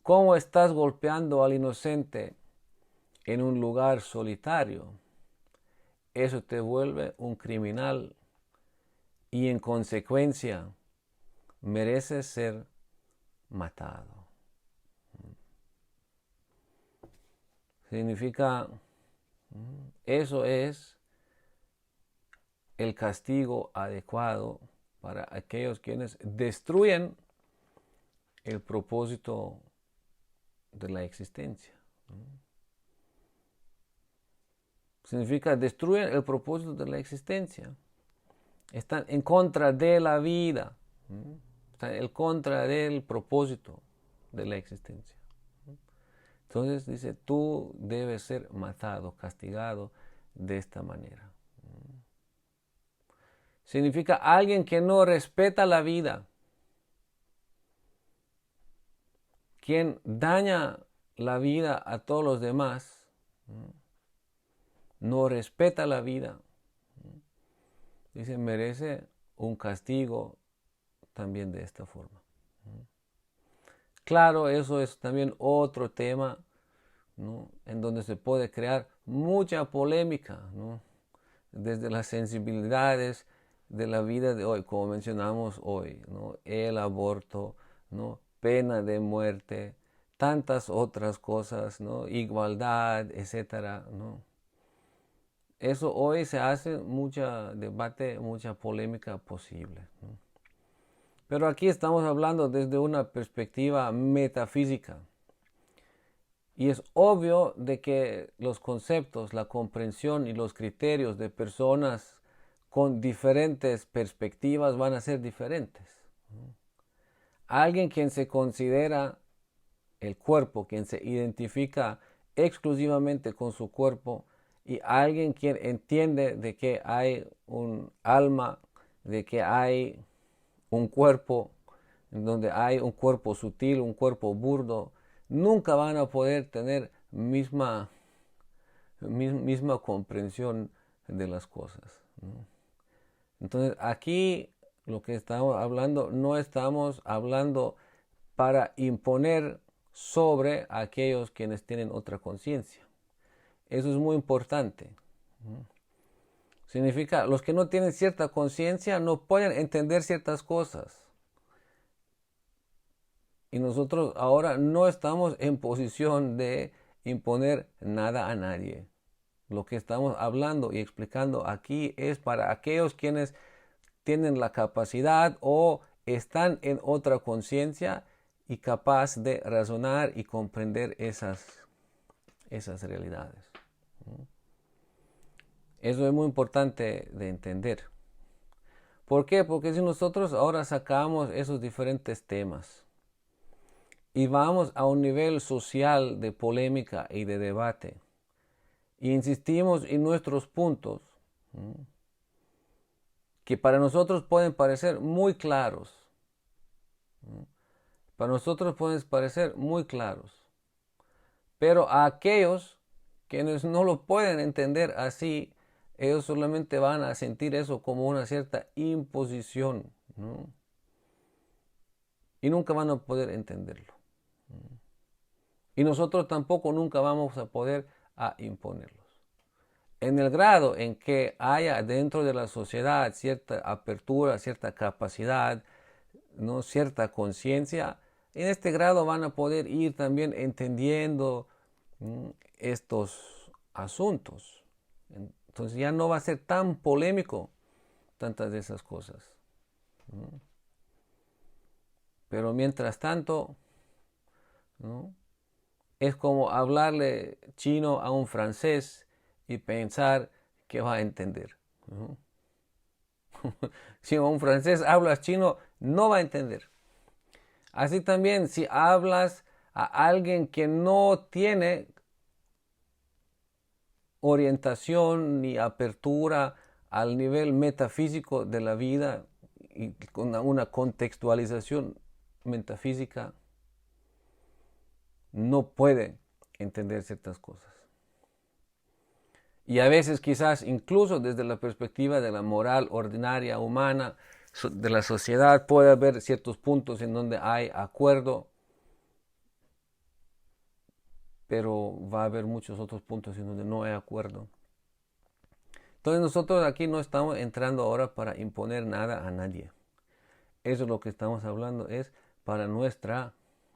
A: ¿Cómo estás golpeando al inocente en un lugar solitario? Eso te vuelve un criminal y en consecuencia mereces ser matado. Significa, eso es el castigo adecuado para aquellos quienes destruyen el propósito de la existencia. Significa destruyen el propósito de la existencia. Están en contra de la vida. Están en contra del propósito de la existencia. Entonces dice, tú debes ser matado, castigado de esta manera. Significa alguien que no respeta la vida, quien daña la vida a todos los demás, no respeta la vida, dice, merece un castigo también de esta forma. Claro, eso es también otro tema, ¿no?, en donde se puede crear mucha polémica, ¿no?, desde las sensibilidades de la vida de hoy, como mencionamos hoy, ¿no?, el aborto, ¿no?, pena de muerte, tantas otras cosas, ¿no?, igualdad, etcétera, ¿no? Eso hoy se hace mucho debate, mucha polémica posible, ¿no? Pero aquí estamos hablando desde una perspectiva metafísica. Y es obvio de que los conceptos, la comprensión y los criterios de personas con diferentes perspectivas van a ser diferentes. Alguien quien se considera el cuerpo, quien se identifica exclusivamente con su cuerpo, y alguien quien entiende de que hay un alma, de que hay un cuerpo, donde hay un cuerpo sutil, un cuerpo burdo, nunca van a poder tener misma comprensión de las cosas, ¿no? Entonces aquí lo que estamos hablando, no estamos hablando para imponer sobre aquellos quienes tienen otra conciencia. Eso es muy importante. Significa, los que no tienen cierta conciencia no pueden entender ciertas cosas. Y nosotros ahora no estamos en posición de imponer nada a nadie. Lo que estamos hablando y explicando aquí es para aquellos quienes tienen la capacidad o están en otra conciencia y capaz de razonar y comprender esas realidades. Eso es muy importante de entender. ¿Por qué? Porque si nosotros ahora sacamos esos diferentes temas y vamos a un nivel social de polémica y de debate, y insistimos en nuestros puntos, que para nosotros pueden parecer muy claros, para nosotros pueden parecer muy claros, pero a aquellos quienes no lo pueden entender así, ellos solamente van a sentir eso como una cierta imposición, ¿no?, y nunca van a poder entenderlo. Y nosotros tampoco nunca vamos a poder imponerlos. En el grado en que haya dentro de la sociedad cierta apertura, cierta capacidad, ¿no?, cierta conciencia, en este grado van a poder ir también entendiendo estos asuntos. Entonces ya no va a ser tan polémico tantas de esas cosas. Pero mientras tanto, ¿no?, es como hablarle chino a un francés y pensar que va a entender. Si a un francés hablas chino, no va a entender. Así también, si hablas a alguien que no tiene orientación ni apertura al nivel metafísico de la vida y con una contextualización metafísica, no puede entender ciertas cosas. Y a veces quizás incluso desde la perspectiva de la moral ordinaria humana, de la sociedad, puede haber ciertos puntos en donde hay acuerdo, pero va a haber muchos otros puntos en donde no hay acuerdo. Entonces nosotros aquí no estamos entrando ahora para imponer nada a nadie. Eso es lo que estamos hablando, es para nuestra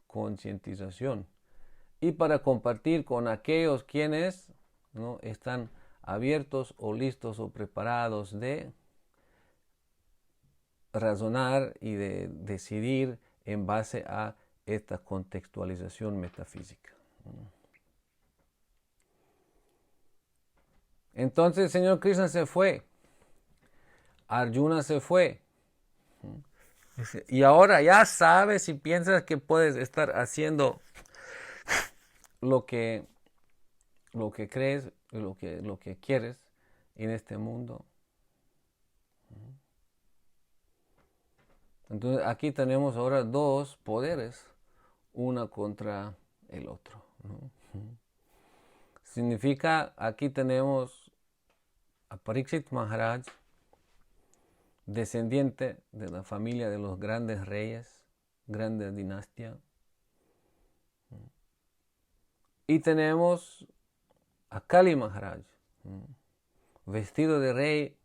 A: concientización y para compartir con aquellos quienes no están abiertos o listos o preparados de razonar y de decidir en base a esta contextualización metafísica. Entonces el Señor Krishna se fue, Arjuna se fue, y ahora ya sabes y piensas que puedes estar haciendo lo que crees y lo que quieres en este mundo. Entonces aquí tenemos ahora dos poderes, una contra el otro, ¿no? Significa, aquí tenemos a Parikshit Maharaj, descendiente de la familia de los grandes reyes, grande dinastía. Y tenemos a Kali Maharaj, vestido de rey,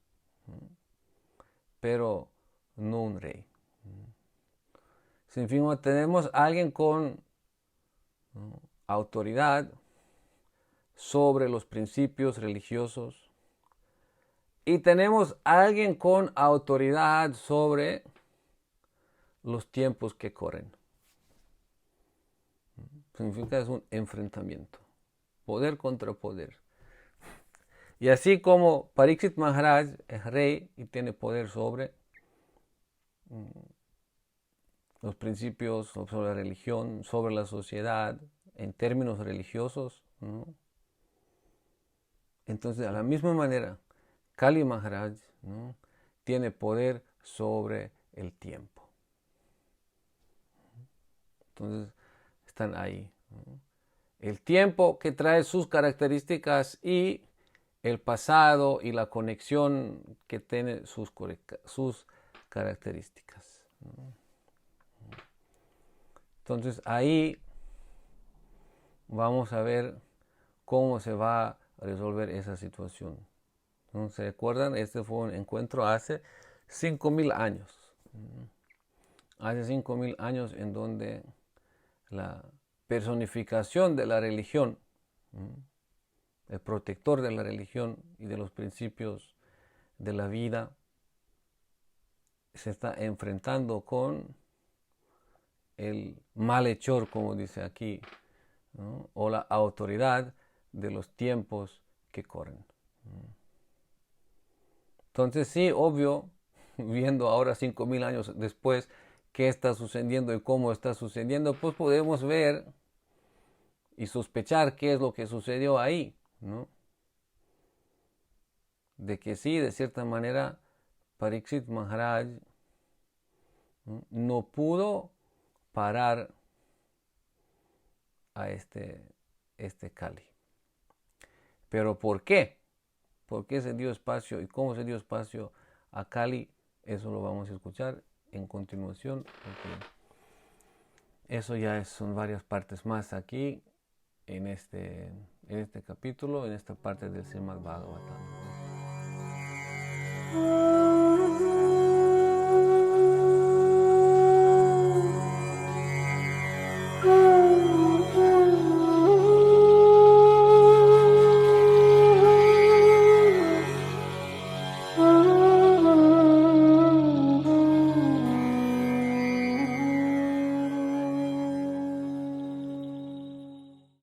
A: pero no un rey. Significa, tenemos a alguien con autoridad sobre los principios religiosos y tenemos a alguien con autoridad sobre los tiempos que corren. Significa es un enfrentamiento, poder contra poder. Y así como Parikshit Maharaj es rey y tiene poder sobre los principios, sobre la religión, sobre la sociedad, en términos religiosos, ¿no? Entonces, de la misma manera, Kali Maharaj, ¿no?, tiene poder sobre el tiempo. Entonces, están ahí, ¿no? El tiempo que trae sus características y el pasado y la conexión que tiene sus características, ¿no? Entonces ahí vamos a ver cómo se va a resolver esa situación. ¿No se acuerdan? Este fue un encuentro hace 5,000 años. Hace 5,000 años en donde la personificación de la religión, el protector de la religión y de los principios de la vida, se está enfrentando con el malhechor, como dice aquí, ¿no?, o la autoridad de los tiempos que corren. Entonces sí, obvio, viendo ahora 5,000 años después qué está sucediendo y cómo está sucediendo, pues podemos ver y sospechar qué es lo que sucedió ahí, ¿no? De que sí, de cierta manera, Parikshit Maharaj no pudo parar a este Kali. ¿Pero por qué? ¿Por qué se dio espacio y cómo se dio espacio a Kali? Eso lo vamos a escuchar en continuación, porque eso ya son varias partes más aquí en este capítulo, en esta parte del Srimad Bhagavatam.